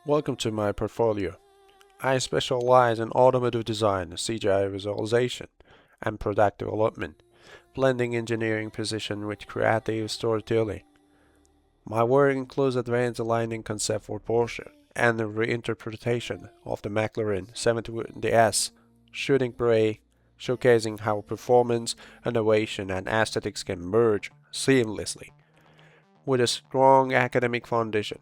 Welcome to my portfolio. I specialize in automotive design, CGI visualization, and product development, blending engineering precision with creative storytelling. My work includes advanced aligning concept for Porsche and the reinterpretation of the McLaren 720S Shootingbrake, showcasing how performance, innovation, and aesthetics can merge seamlessly. With a strong academic foundation,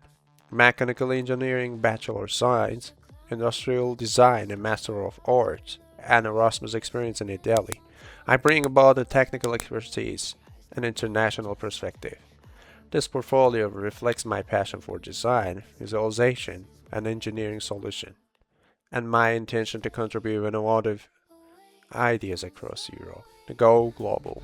mechanical engineering, bachelor of science, industrial design, and master of arts, and Erasmus experience in Italy, I bring about a technical expertise and international perspective. This portfolio reflects my passion for design, visualization, and engineering solution, and my intention to contribute innovative ideas across Europe to go global.